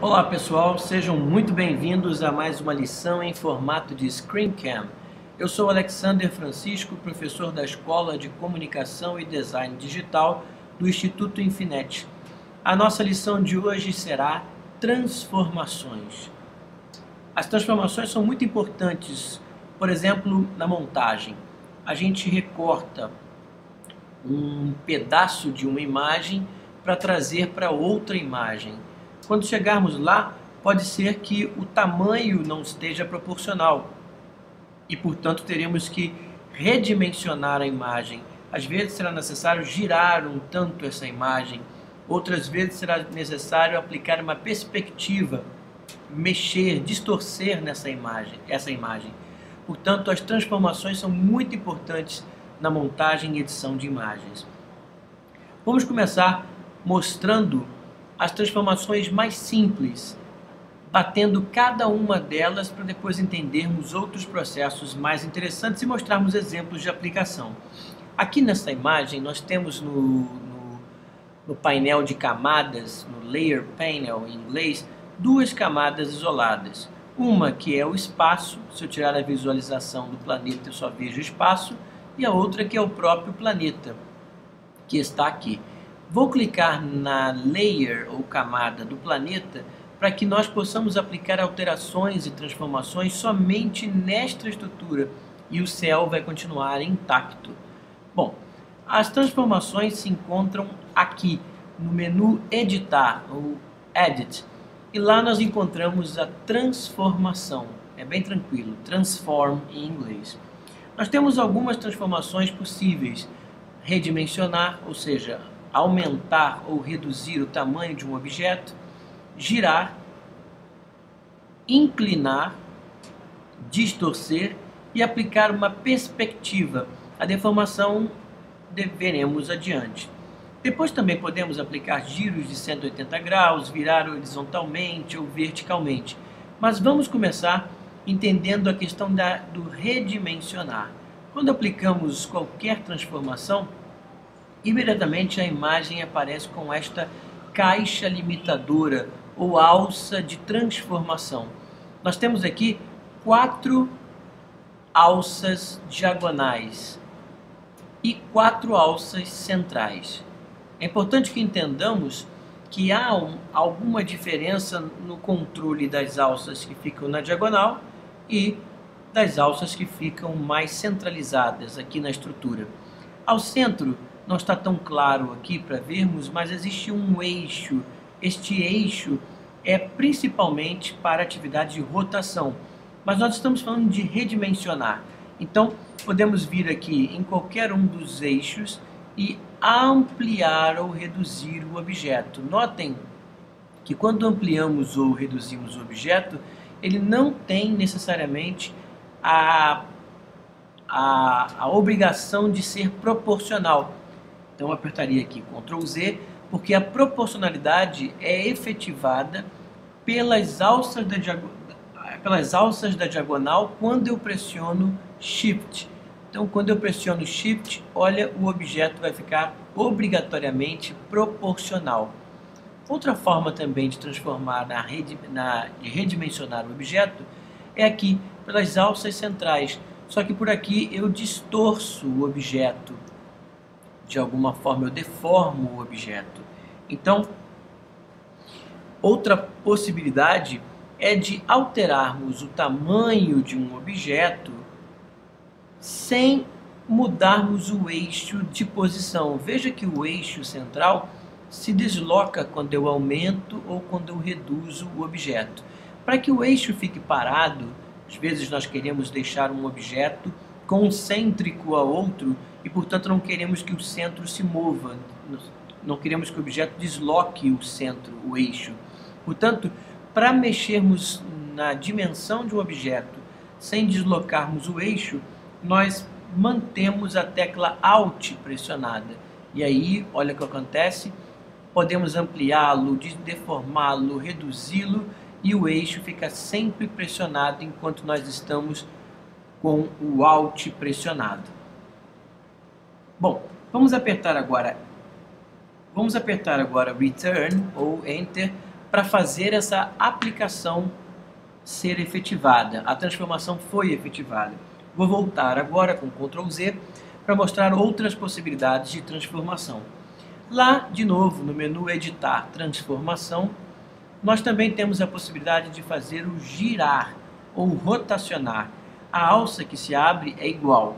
Olá pessoal, sejam muito bem-vindos a mais uma lição em formato de ScreenCam. Eu sou Alexander Francisco, professor da Escola de Comunicação e Design Digital do Instituto Infinet. A nossa lição de hoje será transformações. As transformações são muito importantes, por exemplo, na montagem. A gente recorta um pedaço de uma imagem para trazer para outra imagem. Quando chegarmos lá, pode ser que o tamanho não esteja proporcional e, portanto, teremos que redimensionar a imagem. Às vezes será necessário girar um tanto essa imagem, outras vezes será necessário aplicar uma perspectiva, mexer, distorcer essa imagem. Portanto, as transformações são muito importantes na montagem e edição de imagens. Vamos começar mostrando as transformações mais simples, batendo cada uma delas para depois entendermos outros processos mais interessantes e mostrarmos exemplos de aplicação. Aqui nessa imagem nós temos no painel de camadas, no Layer Panel em inglês, duas camadas isoladas. Uma que é o espaço, se eu tirar a visualização do planeta eu só vejo o espaço, e a outra que é o próprio planeta, que está aqui. Vou clicar na layer ou camada do planeta para que nós possamos aplicar alterações e transformações somente nesta estrutura e o céu vai continuar intacto. Bom, as transformações se encontram aqui no menu editar ou edit e lá nós encontramos a transformação. É bem tranquilo, transform em inglês. Nós temos algumas transformações possíveis. Redimensionar, ou seja, aumentar ou reduzir o tamanho de um objeto, girar, inclinar, distorcer e aplicar uma perspectiva. A deformação veremos adiante. Depois também podemos aplicar giros de 180 graus, virar horizontalmente ou verticalmente. Mas vamos começar entendendo a questão do redimensionar. Quando aplicamos qualquer transformação, imediatamente a imagem aparece com esta caixa limitadora ou alça de transformação. Nós temos aqui 4 alças diagonais e 4 alças centrais. É importante que entendamos que há alguma diferença no controle das alças que ficam na diagonal e das alças que ficam mais centralizadas aqui na estrutura. Ao centro, não está tão claro aqui para vermos, mas existe um eixo. Este eixo é principalmente para atividade de rotação, mas nós estamos falando de redimensionar. Então, podemos vir aqui em qualquer um dos eixos e ampliar ou reduzir o objeto. Notem que quando ampliamos ou reduzimos o objeto, ele não tem necessariamente a obrigação de ser proporcional. Então eu apertaria aqui Ctrl Z, porque a proporcionalidade é efetivada pelas alças da diagonal quando eu pressiono Shift. Então quando eu pressiono Shift, olha, o objeto vai ficar obrigatoriamente proporcional. Outra forma também de transformar, de redimensionar o objeto é aqui pelas alças centrais. Só que por aqui eu distorço o objeto. De alguma forma eu deformo o objeto. Então, outra possibilidade é de alterarmos o tamanho de um objeto sem mudarmos o eixo de posição. Veja que o eixo central se desloca quando eu aumento ou quando eu reduzo o objeto. Para que o eixo fique parado, às vezes nós queremos deixar um objeto concêntrico a outro e, portanto, não queremos que o centro se mova, não queremos que o objeto desloque o centro, o eixo. Portanto, para mexermos na dimensão de um objeto sem deslocarmos o eixo, nós mantemos a tecla Alt pressionada. E aí, olha o que acontece, podemos ampliá-lo, deformá-lo, reduzi-lo e o eixo fica sempre pressionado enquanto nós estamos com o Alt pressionado. Bom, vamos apertar agora Return ou Enter para fazer essa aplicação ser efetivada. A transformação foi efetivada. Vou voltar agora com Ctrl Z para mostrar outras possibilidades de transformação. Lá, de novo, no menu Editar Transformação, nós também temos a possibilidade de fazer o girar ou rotacionar. A alça que se abre é igual,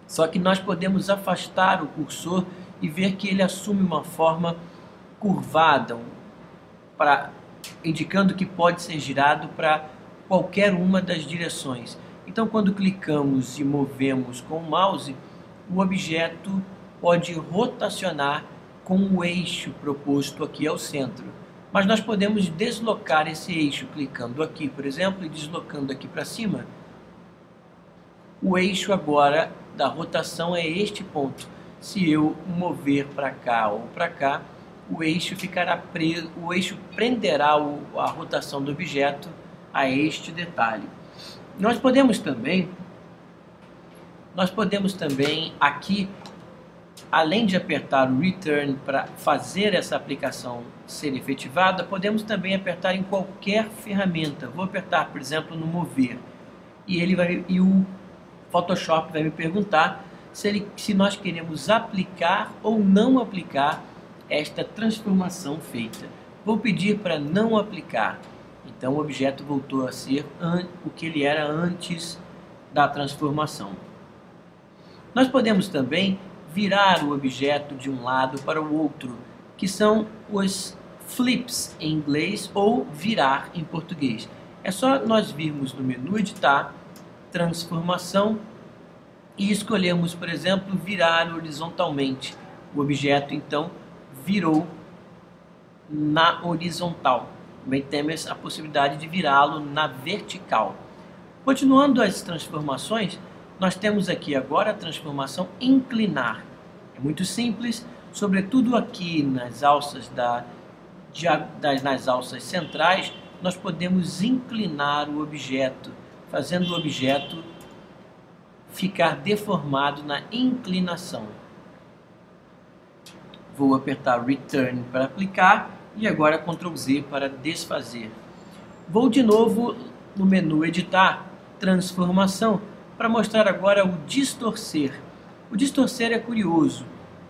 só que nós podemos afastar o cursor e ver que ele assume uma forma curvada, indicando que pode ser girado para qualquer uma das direções. Então, quando clicamos e movemos com o mouse, o objeto pode rotacionar com o eixo proposto aqui ao centro. Mas nós podemos deslocar esse eixo clicando aqui, por exemplo, e deslocando aqui para cima. O eixo agora da rotação é este ponto. Se eu mover para cá ou para cá, o eixo ficará preso, o eixo prenderá a rotação do objeto a este detalhe. Nós podemos também aqui, além de apertar o Return para fazer essa aplicação ser efetivada, podemos também apertar em qualquer ferramenta. Vou apertar, por exemplo, no Mover, e o Photoshop vai me perguntar se nós queremos aplicar ou não aplicar esta transformação feita. Vou pedir para não aplicar. Então o objeto voltou a ser o que ele era antes da transformação. Nós podemos também virar o objeto de um lado para o outro, que são os flips em inglês ou virar em português. É só nós virmos no menu Editar, Transformação e escolhermos, por exemplo, virar horizontalmente. O objeto então virou na horizontal. Também temos a possibilidade de virá-lo na vertical. Continuando as transformações, nós temos aqui agora a transformação inclinar. É muito simples, sobretudo aqui nas alças nas alças centrais, nós podemos inclinar o objeto, fazendo o objeto ficar deformado na inclinação. Vou apertar Return para aplicar e agora Ctrl Z para desfazer. Vou de novo no menu Editar, Transformação, para mostrar agora o distorcer. O distorcer é curioso.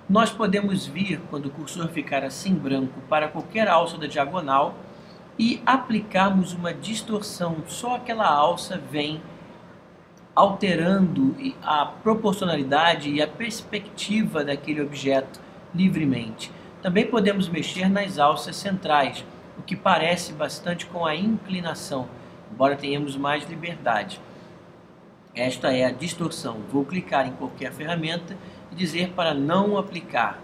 Nós podemos vir, quando o cursor ficar assim branco, para qualquer alça da diagonal e aplicarmos uma distorção. Só aquela alça vem alterando a proporcionalidade e a perspectiva daquele objeto livremente. Também podemos mexer nas alças centrais, o que parece bastante com a inclinação, embora tenhamos mais liberdade. Esta é a distorção. Vou clicar em qualquer ferramenta e dizer para não aplicar.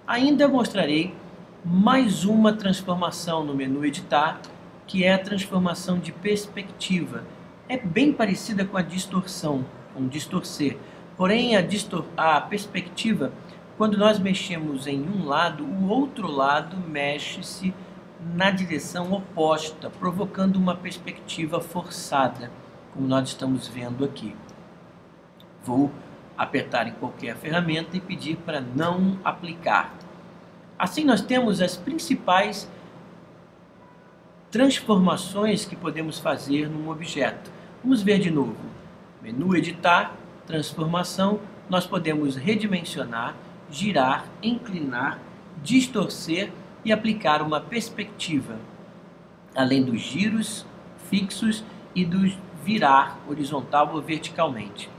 Ainda mostrarei mais uma transformação no menu Editar, que é a transformação de perspectiva. É bem parecida com a distorção, com distorcer. Porém, a perspectiva, quando nós mexemos em um lado, o outro lado mexe-se na direção oposta, provocando uma perspectiva forçada, como nós estamos vendo aqui. Vou apertar em qualquer ferramenta e pedir para não aplicar. Assim nós temos as principais transformações que podemos fazer num objeto. Vamos ver de novo. Menu Editar, Transformação, nós podemos redimensionar, girar, inclinar, distorcer e aplicar uma perspectiva, além dos giros fixos e dos virar horizontal ou verticalmente.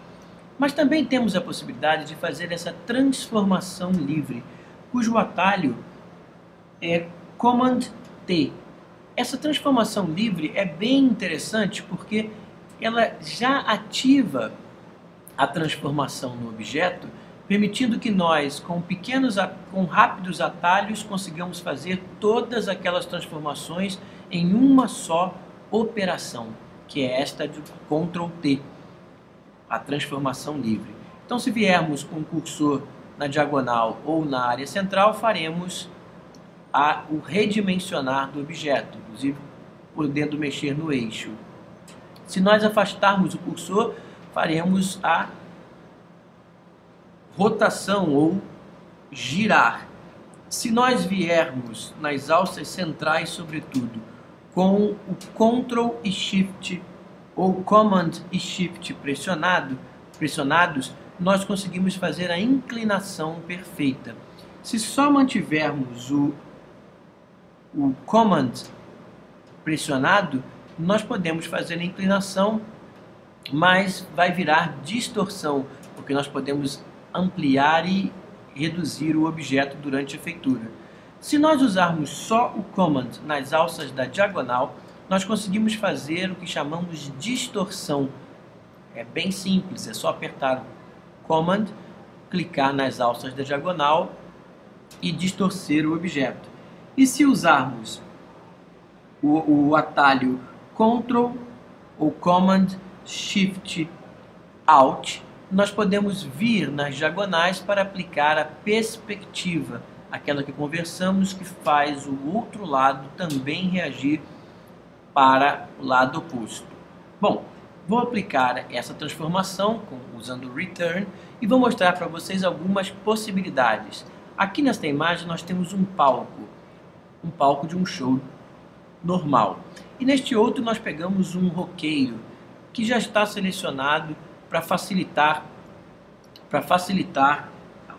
Mas também temos a possibilidade de fazer essa transformação livre, cujo atalho é Command T. Essa transformação livre é bem interessante porque ela já ativa a transformação no objeto, permitindo que nós, com rápidos atalhos, consigamos fazer todas aquelas transformações em uma só operação, que é esta de Ctrl T, a transformação livre. Então, se viermos com o cursor na diagonal ou na área central, faremos o redimensionar do objeto, inclusive podendo mexer no eixo. Se nós afastarmos o cursor, faremos a rotação ou girar. Se nós viermos nas alças centrais, sobretudo, com o Ctrl e Shift ou Command e Shift pressionados, nós conseguimos fazer a inclinação perfeita. Se só mantivermos o Command pressionado, nós podemos fazer a inclinação, mas vai virar distorção, porque nós podemos ampliar e reduzir o objeto durante a feitura. Se nós usarmos só o Command nas alças da diagonal, nós conseguimos fazer o que chamamos de distorção. É bem simples, é só apertar o Command, clicar nas alças da diagonal e distorcer o objeto. E se usarmos o atalho Ctrl ou Command Shift Alt, nós podemos vir nas diagonais para aplicar a perspectiva, aquela que conversamos, que faz o outro lado também reagir para o lado oposto. Bom, vou aplicar essa transformação usando o Return e vou mostrar para vocês algumas possibilidades. Aqui nesta imagem nós temos um palco de um show normal. E neste outro nós pegamos um roqueiro que já está selecionado para facilitar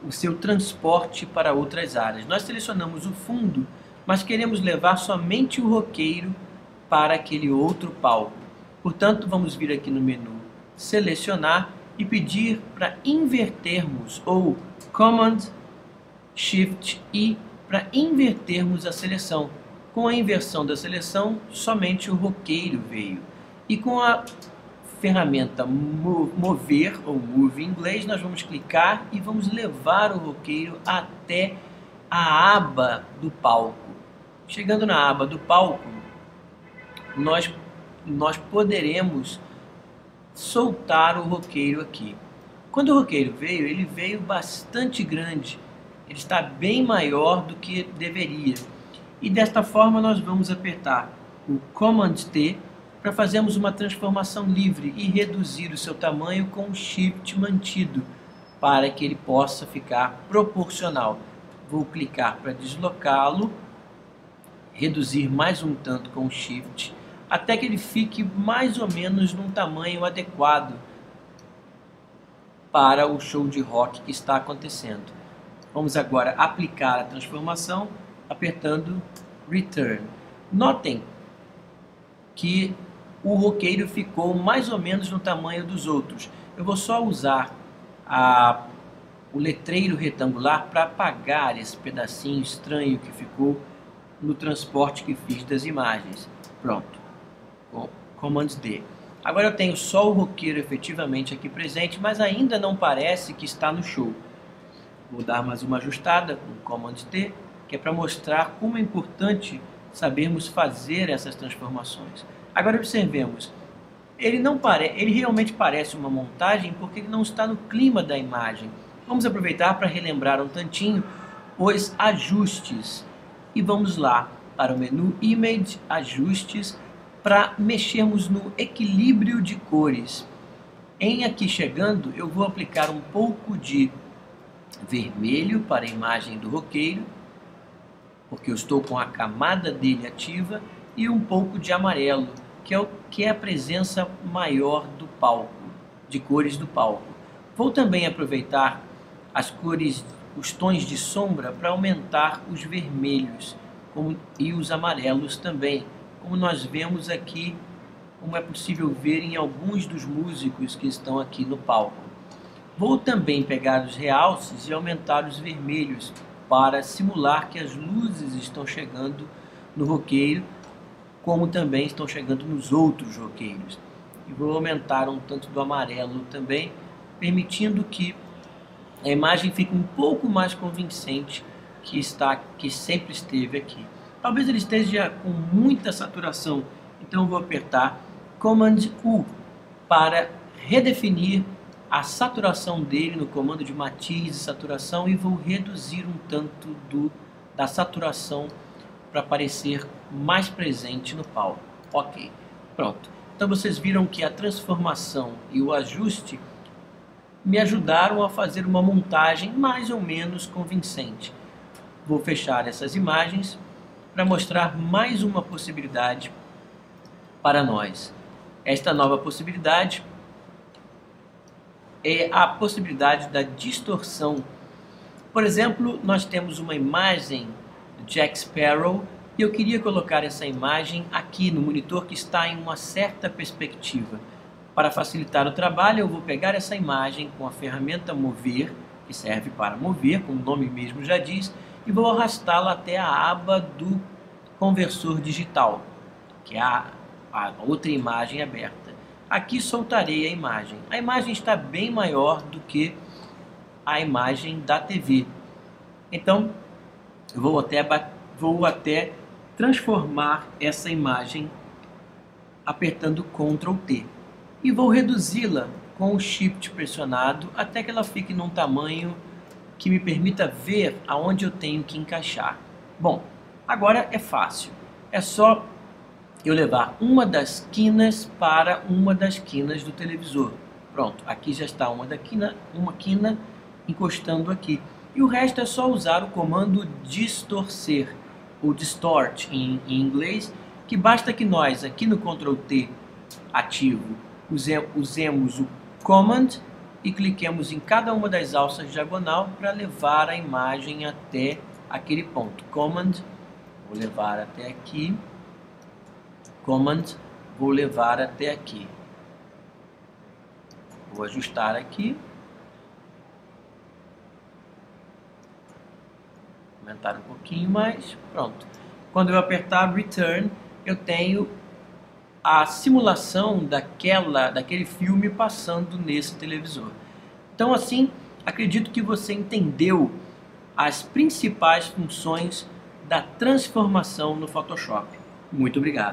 o seu transporte para outras áreas. Nós selecionamos o fundo, mas queremos levar somente o roqueiro para aquele outro palco. Portanto, vamos vir aqui no menu Selecionar e pedir para invertermos, ou Command Shift I, para invertermos a seleção. Com a inversão da seleção, somente o roqueiro veio. E com a ferramenta Mover, ou Move em inglês, nós vamos clicar e vamos levar o roqueiro até a aba do palco. Chegando na aba do palco, nós poderemos soltar o roqueiro aqui. Quando o roqueiro veio, ele veio bastante grande. Ele está bem maior do que deveria. E desta forma nós vamos apertar o Command T para fazermos uma transformação livre e reduzir o seu tamanho com o Shift mantido, para que ele possa ficar proporcional. Vou clicar para deslocá-lo, reduzir mais um tanto com o Shift, até que ele fique mais ou menos num tamanho adequado para o show de rock que está acontecendo. Vamos agora aplicar a transformação, apertando Return. Notem que o roqueiro ficou mais ou menos no tamanho dos outros. Eu vou só usar o letreiro retangular para apagar esse pedacinho estranho que ficou no transporte que fiz das imagens. Pronto, com Command D. Agora eu tenho só o roqueiro efetivamente aqui presente, mas ainda não parece que está no show. Vou dar mais uma ajustada com Command T, que é para mostrar como é importante sabermos fazer essas transformações. Agora observemos, ele realmente parece uma montagem porque ele não está no clima da imagem. Vamos aproveitar para relembrar um tantinho os ajustes. E vamos lá para o menu Image, Ajustes, para mexermos no equilíbrio de cores. Em aqui chegando, eu vou aplicar um pouco de vermelho para a imagem do roqueiro, porque eu estou com a camada dele ativa, e um pouco de amarelo, que é a presença maior do palco, de cores do palco. Vou também aproveitar as cores, os tons de sombra, para aumentar os vermelhos e os amarelos também, como nós vemos aqui, como é possível ver em alguns dos músicos que estão aqui no palco. Vou também pegar os realces e aumentar os vermelhos, para simular que as luzes estão chegando no roqueiro, como também estão chegando nos outros roqueiros. E vou aumentar um tanto do amarelo também, permitindo que a imagem fique um pouco mais convincente que sempre esteve aqui. Talvez ele esteja com muita saturação, então vou apertar Command U para redefinir a saturação dele no comando de matiz e saturação, e vou reduzir um tanto da saturação para parecer mais presente no palco. Ok, pronto. Então vocês viram que a transformação e o ajuste me ajudaram a fazer uma montagem mais ou menos convincente. vou fechar essas imagens para mostrar mais uma possibilidade para nós. Esta nova possibilidade é a possibilidade da distorção. Por exemplo, nós temos uma imagem do Jack Sparrow e eu queria colocar essa imagem aqui no monitor que está em uma certa perspectiva. Para facilitar o trabalho, eu vou pegar essa imagem com a ferramenta Mover, que serve para mover, como o nome mesmo já diz, e vou arrastá-la até a aba do conversor digital, que é a outra imagem aberta. Aqui soltarei a imagem. A imagem está bem maior do que a imagem da TV. Então, eu vou até transformar essa imagem apertando Ctrl T. E vou reduzi-la com o Shift pressionado até que ela fique num tamanho que me permita ver aonde eu tenho que encaixar. Bom, agora é fácil. É só eu levar uma das quinas para uma das quinas do televisor. Pronto, aqui já está uma quina encostando aqui. E o resto é só usar o comando distorcer, ou distort em inglês, que basta que nós aqui no Ctrl T ativo usemos o command e cliquemos em cada uma das alças diagonal para levar a imagem até aquele ponto. Command, vou levar até aqui. Command, vou levar até aqui. Vou ajustar aqui. Aumentar um pouquinho mais. Pronto. Quando eu apertar Return, eu tenho a simulação daquele filme passando nesse televisor. Então, assim, acredito que você entendeu as principais funções da transformação no Photoshop. Muito obrigado.